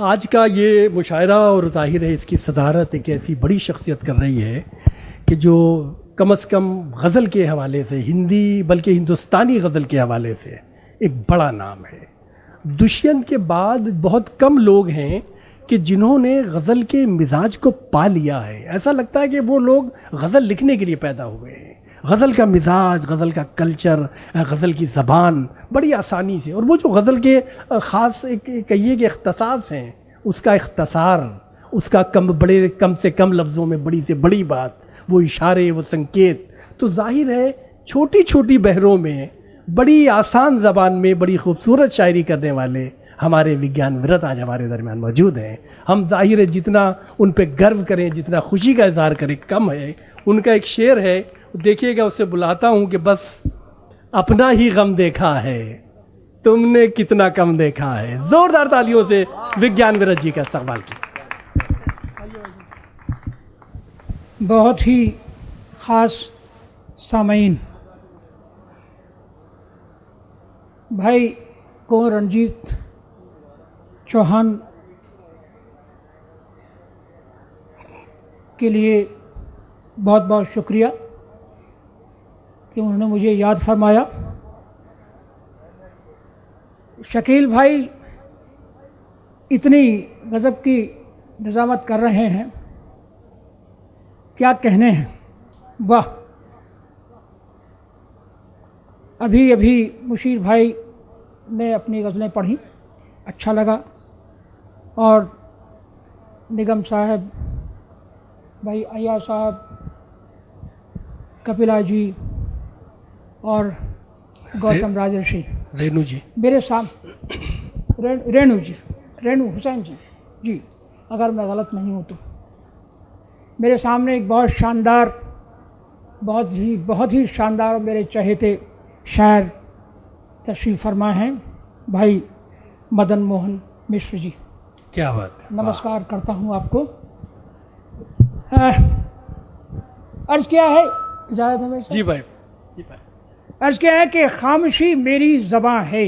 आज का ये मुशायरा और ज़ाहिर है इसकी सदारत एक ऐसी बड़ी शख्सियत कर रही है कि जो कम से कम गज़ल के हवाले से, हिंदी बल्कि हिंदुस्तानी गज़ल के हवाले से एक बड़ा नाम है। दुष्यंत के बाद बहुत कम लोग हैं कि जिन्होंने गज़ल के मिजाज को पा लिया है। ऐसा लगता है कि वो लोग गज़ल लिखने के लिए पैदा हुए हैं। गज़ल का मिजाज, गज़ल का कल्चर, गज़ल की ज़बान बड़ी आसानी से, और वो जो गज़ल के ख़ास एक कहिए कि इख्तिसास हैं, उसका इख्तिसार, उसका कम से कम लफ्ज़ों में बड़ी से बड़ी बात, वो इशारे, वो संकेत, तो जाहिर है छोटी छोटी बहरों में बड़ी आसान ज़बान में बड़ी खूबसूरत शायरी करने वाले हमारे विज्ञान विरत आज हमारे दरमियान मौजूद हैं। हम जाहिर है जितना उन पे गर्व करें, जितना खुशी का इज़हार करें कम है। उनका एक शेर है, देखिएगा, उससे बुलाता हूँ कि बस अपना ही गम देखा है, तुमने कितना कम देखा है। जोरदार तालियों से विज्ञान विरत जी का इस्तकबाल की। बहुत ही ख़ास सामीन भाई को रणजीत चौहान के लिए बहुत बहुत शुक्रिया कि उन्होंने मुझे याद फरमाया। शकील भाई इतनी गज़ब की निज़ामत कर रहे हैं, क्या कहने हैं, वाह। अभी अभी मुशीर भाई ने अपनी गज़लें पढ़ी, अच्छा लगा। और निगम साहब, भाई अय्या साहब, कपिला जी और गौतम राजर्षि, रेणु जी, मेरे सामने रेणु जी, रेणु हुसैन जी, अगर मैं गलत नहीं हूँ तो मेरे सामने एक बहुत शानदार, बहुत ही शानदार मेरे चहेते शायर तशरीफ़ फरमा हैं, भाई मदन मोहन मिश्र जी। क्या बात है, नमस्कार करता हूँ आपको। अर्ज़ किया है, इजाज़त है मेरी? जी भाई, अर्ज़ किया है कि खामोशी मेरी ज़बां है,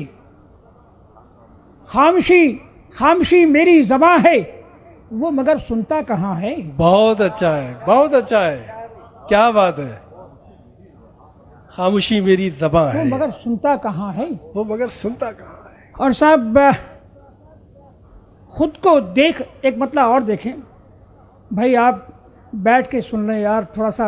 खामोशी मेरी ज़बां है, वो मगर सुनता कहाँ है। बहुत अच्छा है, बहुत अच्छा है, क्या बात है। खामोशी मेरी ज़बां है, वो मगर सुनता कहाँ है, वो मगर सुनता कहाँ है। और साहब खुद को देख, एक मतलब और देखें भाई, आप बैठ के सुन लें यार, थोड़ा सा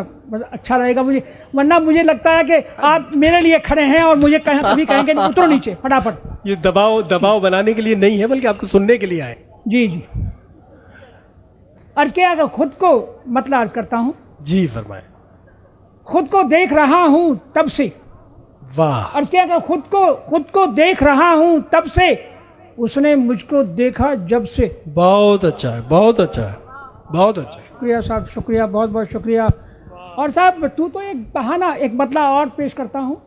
अच्छा रहेगा मुझे, वरना मुझे लगता है कि आप मेरे लिए खड़े हैं और मुझे कभी कहेंगे उतरो नीचे फटाफट। ये दबाव बनाने के लिए नहीं है, बल्कि आपको सुनने के लिए आए। जी जी। अर्ज किया कि खुद को मतलब अर्ज करता हूँ। जी फरमाए। खुद को देख रहा हूँ तब से, वाह। अर्ज किया कि खुद को देख रहा हूँ तब से, उसने मुझको देखा जब से। बहुत अच्छा है, बहुत अच्छा है, बहुत अच्छा है। शुक्रिया साहब, शुक्रिया, बहुत बहुत शुक्रिया। और साहब तू तो एक बहाना, एक मतलब और पेश करता हूँ।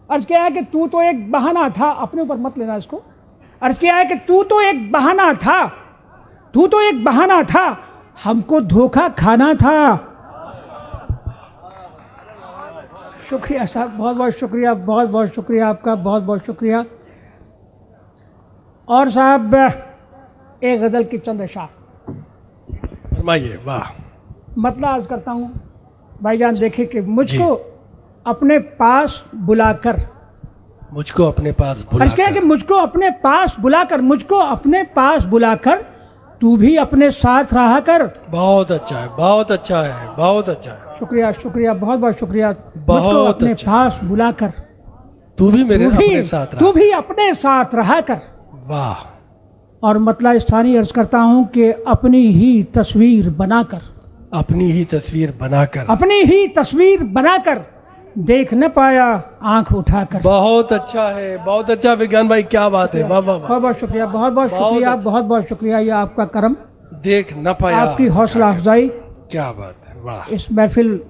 अर्ज किया है कि तू तो एक बहाना था, अपने ऊपर मत लेना इसको। अर्ज किया है कि तू तो एक बहाना था, हमको धोखा खाना था। शुक्रिया साहब, बहुत बहुत शुक्रिया, बहुत बहुत शुक्रिया आपका, बहुत बहुत शुक्रिया। और साहब एक गज़ल की चंद अशार फरमाइए। वाह। मतलब अर्ज करता हूँ भाईजान, देखे कि मुझको अपने पास बुलाकर, मुझको अपने पास बुलाकर तू भी अपने साथ रहा कर। बहुत अच्छा है, बहुत अच्छा है, बहुत अच्छा है। शुक्रिया शुक्रिया, बहुत बहुत शुक्रिया। मुझको अपने पास बुलाकर तू भी अपने साथ रहा कर। वाह। और मतलब स्थानीय अर्ज करता हूँ कि अपनी ही तस्वीर बनाकर देख न पाया आंख उठाकर। बहुत अच्छा है, बहुत अच्छा विज्ञान भाई, क्या बात है। वाह वाह, बहुत बहुत शुक्रिया, बहुत बहुत शुक्रिया, बहुत बहुत शुक्रिया। ये आपका करम, देख न पाया, आपकी हौसला अफजाई, क्या बात है। वाह। इस महफिल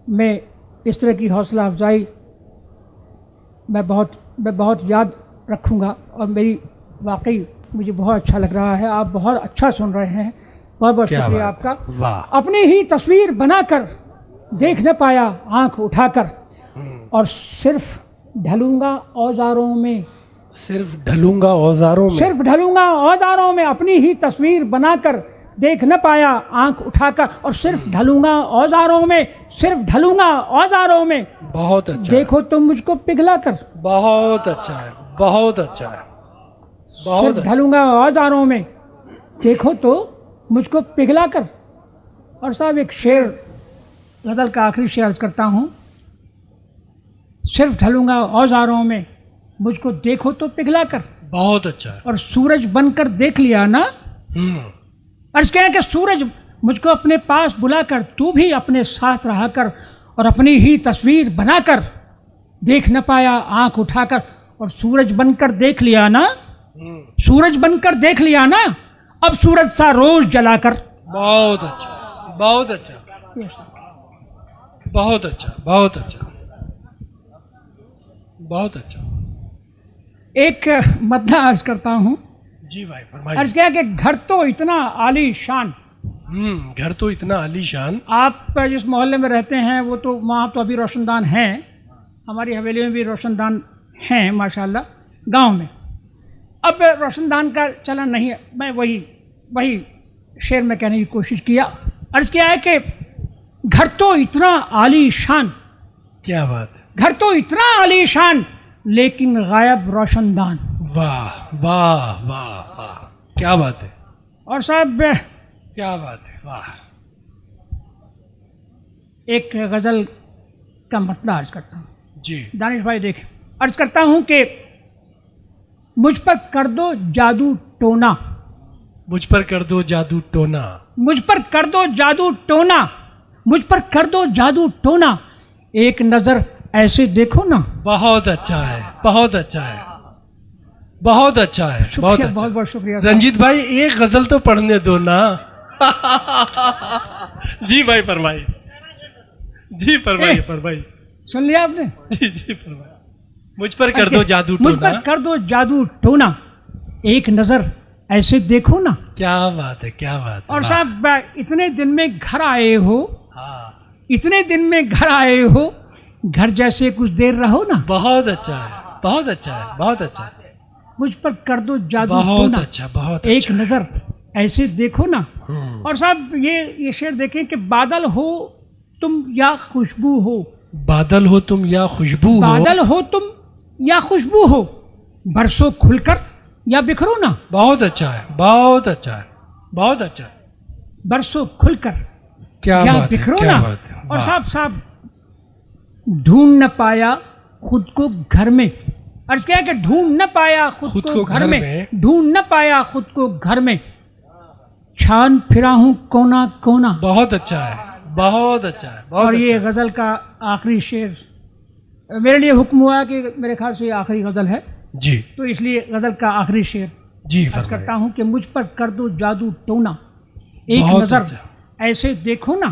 में इस तरह की हौसला अफजाई मैं बहुत याद रखूँगा, और मेरी वाकई मुझे बहुत अच्छा लग रहा है। आप बहुत अच्छा सुन रहे हैं, बहुत बहुत शुक्रिया आपका। वाह। अपनी ही तस्वीर बनाकर देख न पाया आंख उठाकर, और सिर्फ ढलूंगा औजारों में सिर्फ ढलूंगा औजारों में, सिर्फ ढलूंगा औजारों में, अपनी ही तस्वीर बनाकर देख न पाया आंख उठाकर, और सिर्फ ढलूंगा औजारों में, सिर्फ ढलूंगा औजारों में। बहुत अच्छा, देखो तुम मुझको पिघला कर। बहुत अच्छा है, बहुत अच्छा है, बहुत सिर्फ ढलूंगा औजारों में, देखो तो मुझको पिघला कर। और साहब एक शेर, गजल का आखिरी शेर अर्ज करता हूँ। सिर्फ ढलूंगा औजारों में, मुझको देखो तो पिघला कर। बहुत अच्छा है। और सूरज बनकर देख लिया ना। अर्ज क्या है कि सूरज मुझको अपने पास बुलाकर, तू भी अपने साथ रहा कर, और अपनी ही तस्वीर बनाकर देख न पाया आंख उठाकर। और सूरज बनकर देख लिया ना, सूरज बनकर देख लिया ना, अब सूरज सा रोज जलाकर। बहुत अच्छा, बहुत अच्छा, बहुत अच्छा, बहुत अच्छा, बहुत अच्छा। एक मद्दा अर्ज करता हूँ। जी भाई फरमाइए। अर्ज क्या कि घर तो इतना आलीशान, घर तो इतना आलीशान। आप जिस मोहल्ले में रहते हैं वो तो वहाँ तो अभी रोशनदान हैं, हमारी हवेली में भी रोशनदान हैं माशाल्लाह। गांव में अब रोशनदान का चलन नहीं है। मैं वही शेर में कहने की कोशिश किया। अर्ज किया है कि घर तो इतना आलीशान, क्या बात है, घर तो इतना आलीशान, लेकिन गायब रोशनदान। वाह वाह वाह वाह, क्या बात है। और साहब क्या बात है, वाह। एक गजल का मतला अर्ज करता हूँ। जी दानिश भाई देख, अर्ज करता हूँ कि मुझ पर कर दो जादू टोना, मुझ पर कर दो जादू टोना, मुझ पर कर दो जादू टोना, मुझ पर कर दो जादू टोना, एक नजर ऐसे देखो ना। बहुत अच्छा है, बहुत अच्छा है, बहुत अच्छा है, बहुत अच्छा। बहुत बहुत शुक्रिया रंजीत भाई, एक गजल तो पढ़ने दो ना। जी भाई फरमाइए, जी फरमाइए, फरमाइए। सुन लिया आपने? जी जी फरमाइए। मुझ पर कर दो जादू टोना, मुझ पर कर दो जादू टोना, एक नजर ऐसे देखो ना। क्या बात है, क्या बात है। और साहब इतने दिन में घर आए हो, हाँ, इतने दिन में घर आए हो, घर जैसे कुछ देर रहो ना। बहुत अच्छा है, बहुत अच्छा है, बहुत अच्छा है। मुझ पर कर दो जादू बहुत टोना, अच्छा, बहुत एक अच्छा। नजर ऐसे देखो ना। और साहब ये शेर देखें कि बादल हो तुम या खुशबू हो, बादल हो तुम या खुशबू हो, बादल हो तुम या खुशबू हो, बरसों खुलकर या बिखरो ना। बहुत अच्छा है, बहुत अच्छा है, बहुत अच्छा है। बरसों खुलकर क्या या बात है, बिखरो क्या ना। बात है। और वाह। साहब ढूंढ न पाया खुद को घर में। अर्ज क्या है कि ढूंढ न पाया खुद को घर में, ढूंढ न पाया खुद को घर में, छान फिरा हूं कोना कोना। बहुत अच्छा है, बहुत अच्छा है, बहुत और अच्छा ये है। गजल का आखिरी शेर मेरे लिए हुक्म हुआ कि मेरे ख्याल से ये आखिरी गजल है, जी तो इसलिए गजल का आखिरी शेर जी अर्ज फरमाइए। करता हूं कि मुझ पर कर दो जादू टोना, एक बहुत नजर अच्छा। ऐसे देखो ना।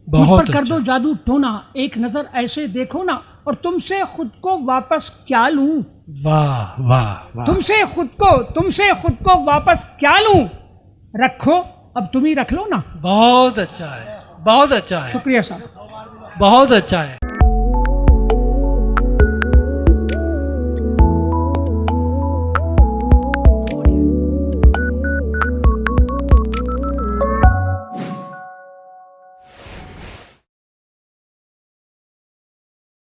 मुझ बहुत पर कर अच्छा। दो जादू टोना, एक नजर ऐसे देखो ना, और तुमसे खुद को वापस क्या लूं। वाह वाह वाह। तुमसे खुद को वापस क्या लूं, रखो अब तुम ही रख लो ना। बहुत अच्छा है, बहुत अच्छा है, शुक्रिया साहब। बहुत अच्छा है।